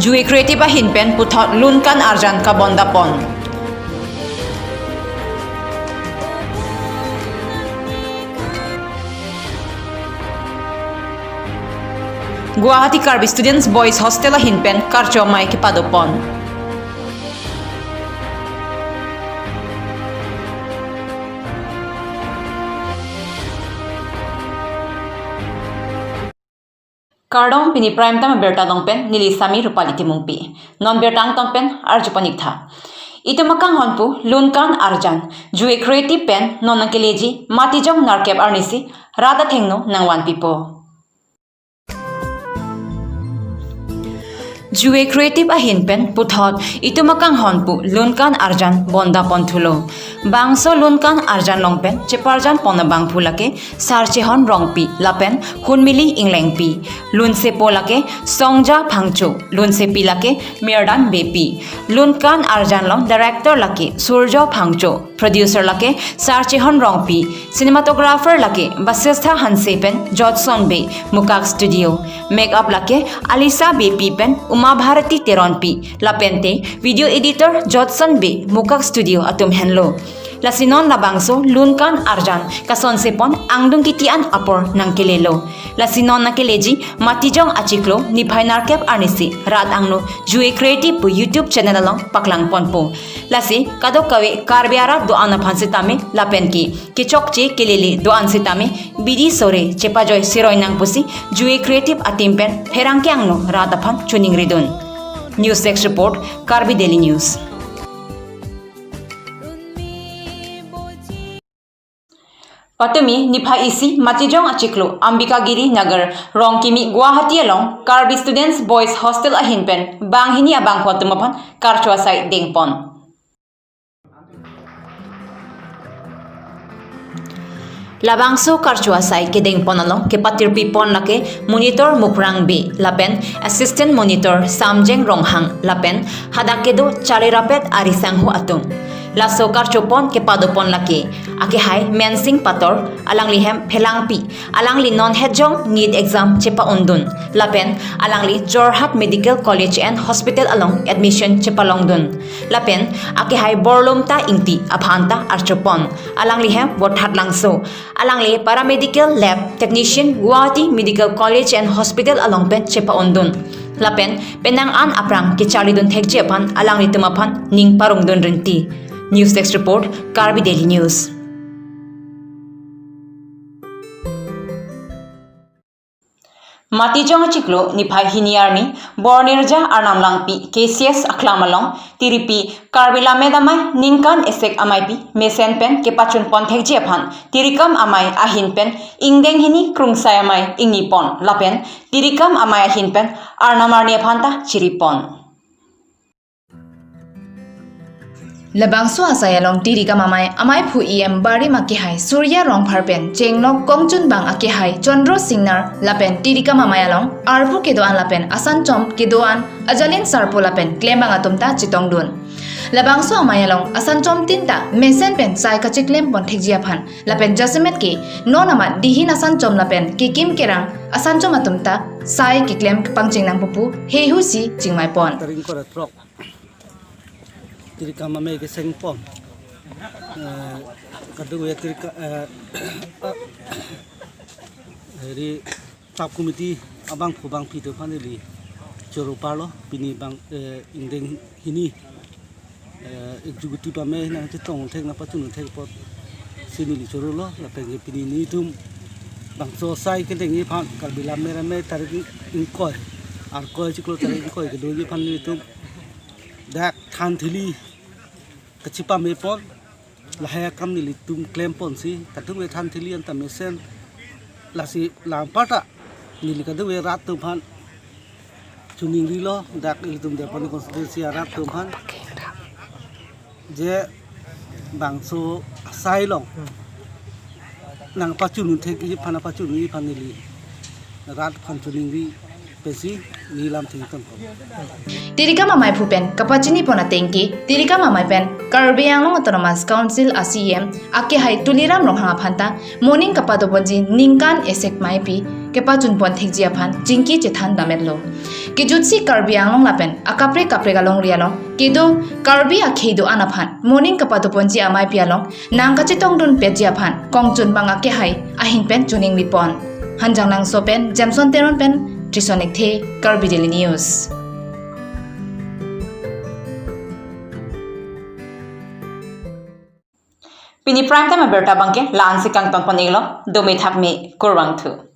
Jui kreatif a hinpen puthot lunkan arjan ka bondapon. Guwahati Karbi Students Boys Hostel a hinpen karcho mai ki padopon. Kardong pini prime time berta dongpen nili sami rupali timungpi. Non bertang tongpen arjupanik tha. Itu makang honpu lunkan arjan. Jui creative pen non angkeleji matijong narkep arnisi rada thengno nangwan pipo. Jui creative a hinpen puthot itu makang honpu lunkan arjan bonda ponthulo. Bangso lunkan arjan longpen cheparjan pona bangphu lake sarche hon rongpi lapen hunmili inglengpi lunse polake songja phangchu lunse pilake merdan bepi lunkan arjan long director lake surjo phangchu producer lake sarche hon rongpi cinematographer lake basistha hansepen jodson be mukak studio makeup lake alisa bepi pen Uma Bharati Teronpi lapente video editor Jodson be mukak studio atum henlo lasinon labangso lunkan arjan kason sepon angdung kitian apor nang kelelo lasinon na keleji matijong achiklo ni phainarkep arnisi rat angno jui creative pu youtube channel along paklang ponpo lasi kadok kawe karbiara do ana phansitame lapenki kichokche kelele do ansitame bidi sore chepajoy siroi nang pusi jui creative atimpen pherangke angno rat aphan chuning ridun news desk report Karbi Daily News. Patumi nipha isi matijong achiklo Ambikagiri Nagar Rongkimi Guwahati along Karbi Students Boys Hostel a hinpen banghini abang photumapan karchwa sai dengpon. Labangso karchwa sai ke dengpon along ke patirpi pon lake monitor mukrang bi lapen assistant monitor samjeng ronghang lapen hadakedo charerapet arisanghu atum. Laso karchopon ke padopon laki ake hai mensing pator alang lihem phelangpi alang li non hejong need exam chepa undun lapen alang li Jorhat Medical College and Hospital along admission chepa longdun lapen ake hai borlomta ingti aphanta archopon alang lihem wothat langso alang li paramedical lab technician Guwahati Medical College and Hospital along pen chepa undun lapen penang an aprang ke charidun thekje aphan alang li tumaphan ning parungdun rinti. News Desk Report, Karbi Daily News. Matijong chiklo ni phai hiniarni bornirja arnam langpi KCS aklamalong tiripi Karbila medamai ningkan esek amaipi mesen pen ke pachun pon thekje aphan tirikam amai ahin pen ingdeng hini krungsai amai ingni pon lapen tirikam amai ahin pen arnamarni aphanta chiripon. Labangso asayalong tiri ka mamay amay phu em bari makihai surya rong pharpen chengnok kongchun bang akihai chondro singnar lapen tiri ka mamayalong arpu kedoan lapen asanchom kedoan ajalin sarpo lapen klembang atumta chitongdun labangso amayalong asanchom tinta mesen pen sai ka chiklem pon thekjia phan lapen jasimet ki nonama dihin asanchom lapen kikim kerang asanchom atumta sai kiklem pangchingnang pupu hehusi chingmai pon tirika mame ke sengpon kadu ya tirika hari tap komiti abang phubang pito paneli choro palo pini bang indeng hini executive ame na tong thek na patun thek pot sini li choro lo la penge pini ni tum bang so sai ke dengi phan Karbila merame tarik inkoi ar koi chiklo tarik inkoi ke doli phan ni tum dak than thili kacipa mepon lahaya kam nili tum claim pon si katung we than thili anta mesen lasi lampata nili kadu we rat tum phan chuning rilo dak tum de pon constituency rat tum phan je bangso sai long nang pachun thek i phana pachun ni phan nili rat phan chuning ri pesi nilam thing tam Tirika mamai phupen kapachini pona tengki tirika mamai pen Karbi Anglong Autonomous Council ACM ake hai tuliram ronghanga phanta morning kapado bonji ningkan esek maipi kepachun pon thekjia phan jingki chethan dametlo Kijut si karbi ang long lapen akapre kapre galong rialong kido karbi akhido anaphan morning kapatu ponji amai pialong nang kachitong dun pejia phan kongjun bang ake hai ahin pen tuning lipon hanjang nang so pen Jamson teron pen Trisonic the Karbi Daily News. Pini prime time berta bangke lan sikang ton panilo domi thak me kurwang thu.